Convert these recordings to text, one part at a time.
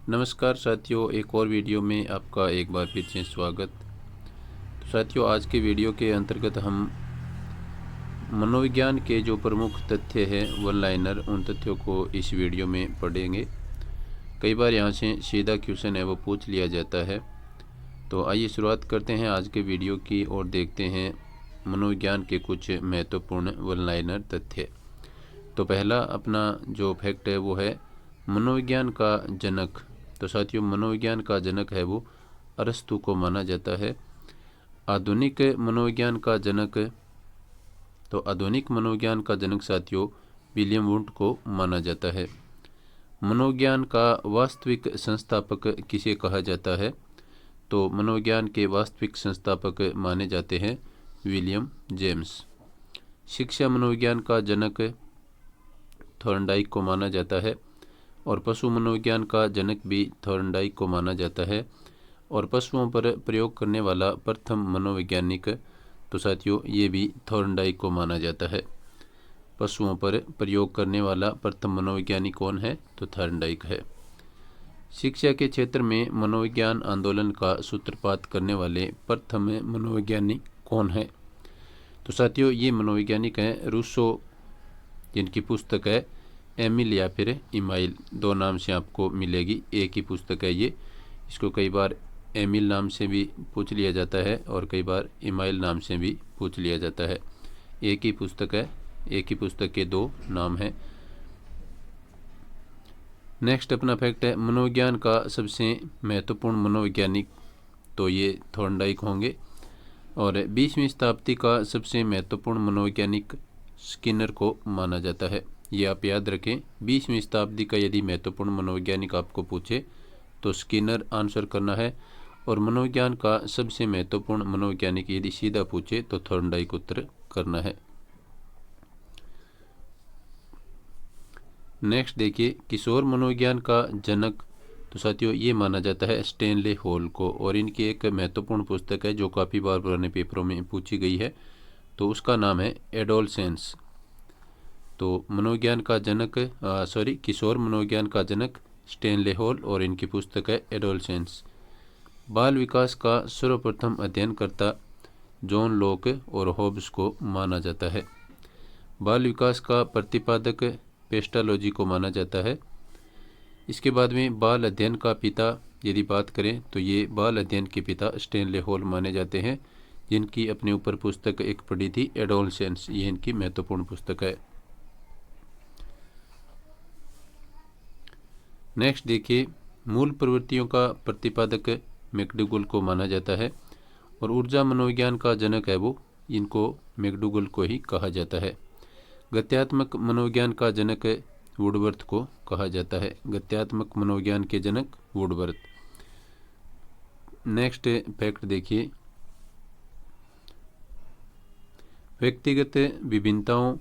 नमस्कार साथियों, एक और वीडियो में आपका एक बार फिर से स्वागत। तो साथियों, आज के वीडियो के अंतर्गत हम मनोविज्ञान के जो प्रमुख तथ्य हैं वन लाइनर, उन तथ्यों को इस वीडियो में पढ़ेंगे। कई बार यहाँ से सीधा क्वेश्चन है वो पूछ लिया जाता है। तो आइए शुरुआत करते हैं आज के वीडियो की और देखते हैं मनोविज्ञान के कुछ महत्वपूर्ण वन लाइनर तथ्य। तो पहला अपना जो फैक्ट है वो है मनोविज्ञान का जनक। तो साथियों, मनोविज्ञान का जनक है वो अरस्तु को माना जाता है। आधुनिक मनोविज्ञान का जनक, तो आधुनिक मनोविज्ञान का जनक साथियों विलियम वुंट को माना जाता है। मनोविज्ञान का वास्तविक संस्थापक किसे कहा जाता है? तो मनोविज्ञान के वास्तविक संस्थापक माने जाते हैं विलियम जेम्स। शिक्षा मनोविज्ञान का जनक थॉर्नडाइक को माना जाता है और पशु मनोविज्ञान का जनक भी थॉर्नडाइक को माना जाता है। और पशुओं पर प्रयोग करने वाला प्रथम मनोवैज्ञानिक, तो साथियों ये भी थॉर्नडाइक को माना जाता है। पशुओं पर प्रयोग करने वाला प्रथम मनोवैज्ञानिक कौन है? तो थॉर्नडाइक है। शिक्षा के क्षेत्र में मनोविज्ञान आंदोलन का सूत्रपात करने वाले प्रथम मनोवैज्ञानिक कौन है? तो साथियों ये मनोवैज्ञानिक हैं रूसो, जिनकी पुस्तक है एमिल या फिर इमाइल, दो नाम से आपको मिलेगी। एक ही पुस्तक है ये। इसको कई बार एमिल नाम से भी पूछ लिया जाता है और कई बार इमाइल नाम से भी पूछ लिया जाता है। एक ही पुस्तक है, एक ही पुस्तक के दो नाम हैं। नेक्स्ट अपना फैक्ट है मनोविज्ञान का सबसे महत्वपूर्ण मनोवैज्ञानिक, तो ये थॉर्नडाइक होंगे। और 20वीं शताब्दी का सबसे महत्वपूर्ण मनोवैज्ञानिक स्किनर को माना जाता है। ये आप याद रखें, 20वीं शताब्दी का यदि महत्वपूर्ण मनोवैज्ञानिक आपको पूछे तो स्किनर आंसर करना है। और मनोविज्ञान का सबसे महत्वपूर्ण मनोवैज्ञानिक यदि सीधा पूछे तो थॉर्नडाइक उत्तर करना है। नेक्स्ट देखिए, किशोर मनोविज्ञान का जनक, तो साथियों ये माना जाता है स्टेनले हॉल को। और इनकी एक महत्वपूर्ण पुस्तक है जो काफ़ी बार पुराने पेपरों में पूछी गई है, तो उसका नाम है एडोलसेंस। तो मनोविज्ञान का जनक किशोर मनोविज्ञान का जनक स्टेनले हॉल और इनकी पुस्तक है एडोलसेंस। बाल विकास का सर्वप्रथम अध्ययनकर्ता जॉन लॉक और हॉब्स को माना जाता है। बाल विकास का प्रतिपादक पेस्टालोजी को माना जाता है। इसके बाद में बाल अध्ययन का पिता यदि बात करें तो ये बाल अध्ययन के पिता स्टेनले हॉल माने जाते हैं, जिनकी अपने ऊपर पुस्तक एक पढ़ी थी एडोलसेंस। ये इनकी महत्वपूर्ण पुस्तक है। नेक्स्ट देखिए, मूल प्रवृत्तियों का प्रतिपादक मैकडूगल को माना जाता है। और ऊर्जा मनोविज्ञान का जनक है वो, इनको मैकडूगल को ही कहा जाता है। गत्यात्मक मनोविज्ञान का जनक वुडवर्थ को कहा जाता है। गत्यात्मक मनोविज्ञान के जनक वुडवर्थ। नेक्स्ट फैक्ट देखिए, व्यक्तिगत विभिन्नताओं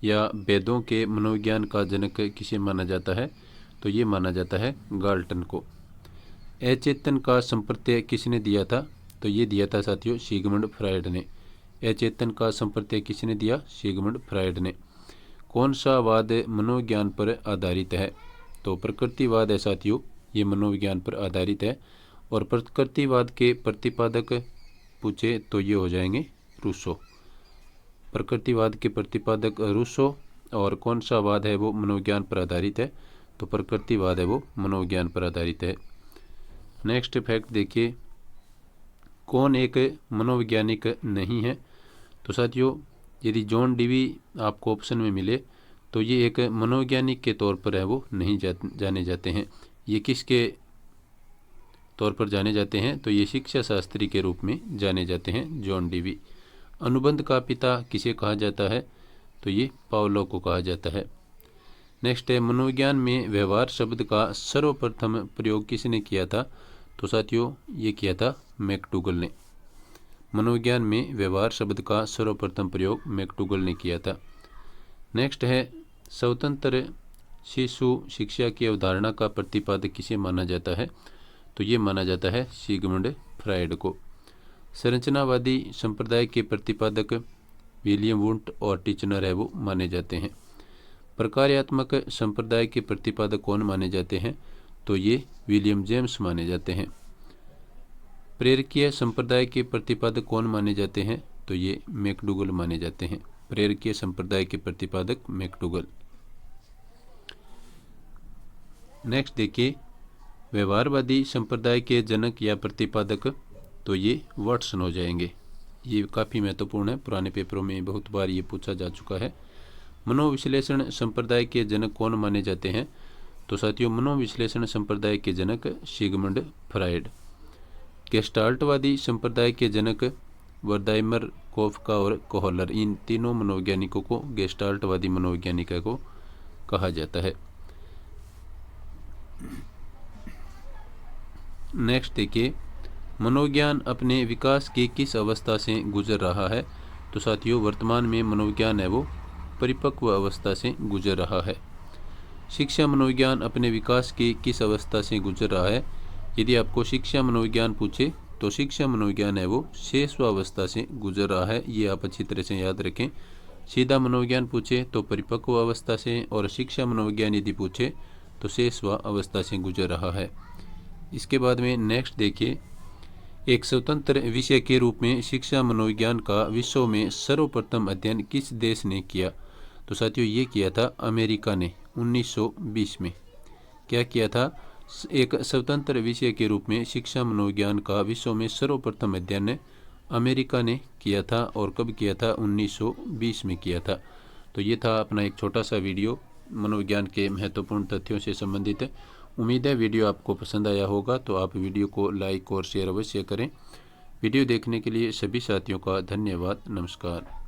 या भेदों के मनोविज्ञान का जनक किसे माना जाता है? तो ये माना जाता है गाल्टन को। अचेतन का संप्रत्यय किसने दिया था? तो ये दिया था साथियों सिगमंड फ्रायड ने। अचेतन का संप्रत्यय किसने दिया? सिगमंड फ्रायड ने। कौन सा वाद मनोविज्ञान पर आधारित है? तो प्रकृतिवाद है साथियों, ये मनोविज्ञान पर आधारित है। और प्रकृतिवाद के प्रतिपादक पूछे तो ये हो जाएंगे रूसो। प्रकृतिवाद के प्रतिपादक रूसो। और कौन सा वाद है वो मनोविज्ञान पर आधारित है? तो प्रकृतिवाद है वो मनोविज्ञान पर आधारित है। नेक्स्ट फैक्ट देखिए, कौन एक मनोवैज्ञानिक नहीं है? तो साथियों यदि जॉन डीवी आपको ऑप्शन में मिले तो ये एक मनोवैज्ञानिक के तौर पर है वो नहीं जाने जाते हैं। ये किसके तौर पर जाने जाते हैं? तो ये शिक्षा शास्त्री के रूप में जाने जाते हैं जॉन डीवी। अनुबंध का पिता किसे कहा जाता है? तो ये पावलो को कहा जाता है। नेक्स्ट है, मनोविज्ञान में व्यवहार शब्द का सर्वप्रथम प्रयोग किसने किया था? तो साथियों ये किया था मैकडूगल ने। मनोविज्ञान में व्यवहार शब्द का सर्वप्रथम प्रयोग मैकडूगल ने किया था। नेक्स्ट है, स्वतंत्र शिशु शिक्षा की अवधारणा का प्रतिपादक किसे माना जाता है? तो ये माना जाता है सिगमंड फ्रायड को। संरचनावादी संप्रदाय के प्रतिपादक विलियम वुंट और टिचनर है वो माने जाते हैं। प्रकार्यात्मक संप्रदाय के प्रतिपादक कौन माने जाते हैं? तो ये विलियम जेम्स माने जाते हैं। प्रेरकीय संप्रदाय के प्रतिपादक कौन माने जाते हैं? तो ये मैकडूगल माने जाते हैं। प्रेरकीय संप्रदाय के प्रतिपादक मैकडूगल। नेक्स्ट देखिए, व्यवहारवादी संप्रदाय के जनक या प्रतिपादक, तो ये वाटसन हो जाएंगे। ये काफ़ी महत्वपूर्ण है, पुराने पेपरों में बहुत बार ये पूछा जा चुका है। मनोविश्लेषण संप्रदाय के जनक कौन माने जाते हैं? तो साथियों, मनोविश्लेषण संप्रदाय के जनक सिगमंड फ्रायड। गेस्टाल्टवादी संप्रदाय के जनक वर्दाइमर, कोफका और कोहलर। इन तीनों मनोवैज्ञानिकों को गेस्टाल्टवादी मनोवैज्ञानिक को कहा जाता है। नेक्स्ट देखिए, मनोविज्ञान अपने विकास की किस अवस्था से गुजर रहा है? तो साथियों, वर्तमान में मनोविज्ञान है वो परिपक्व अवस्था से गुजर रहा है। शिक्षा मनोविज्ञान अपने विकास की किस अवस्था से गुजर रहा है? यदि आपको शिक्षा मनोविज्ञान पूछे तो शिक्षा मनोविज्ञान है वो शेषवावस्था से गुजर रहा है। ये आप अच्छी तरह से याद रखें। सीधा मनोविज्ञान पूछे तो परिपक्व अवस्था से, और शिक्षा मनोविज्ञान यदि पूछे तो शेषवावस्था से गुजर रहा है। इसके बाद में नेक्स्ट देखिए, एक स्वतंत्र विषय के रूप में शिक्षा मनोविज्ञान का विश्व में सर्वप्रथम अध्ययन किस देश ने किया? तो साथियों, ये किया था अमेरिका ने 1920 में। क्या किया था? एक स्वतंत्र विषय के रूप में शिक्षा मनोविज्ञान का विश्व में सर्वप्रथम अध्ययन अमेरिका ने किया था। और कब किया था? 1920 में किया था। तो ये था अपना एक छोटा सा वीडियो मनोविज्ञान के महत्वपूर्ण तथ्यों से संबंधित। उम्मीद है वीडियो आपको पसंद आया होगा, तो आप वीडियो को लाइक और शेयर अवश्य करें। वीडियो देखने के लिए सभी साथियों का धन्यवाद। नमस्कार।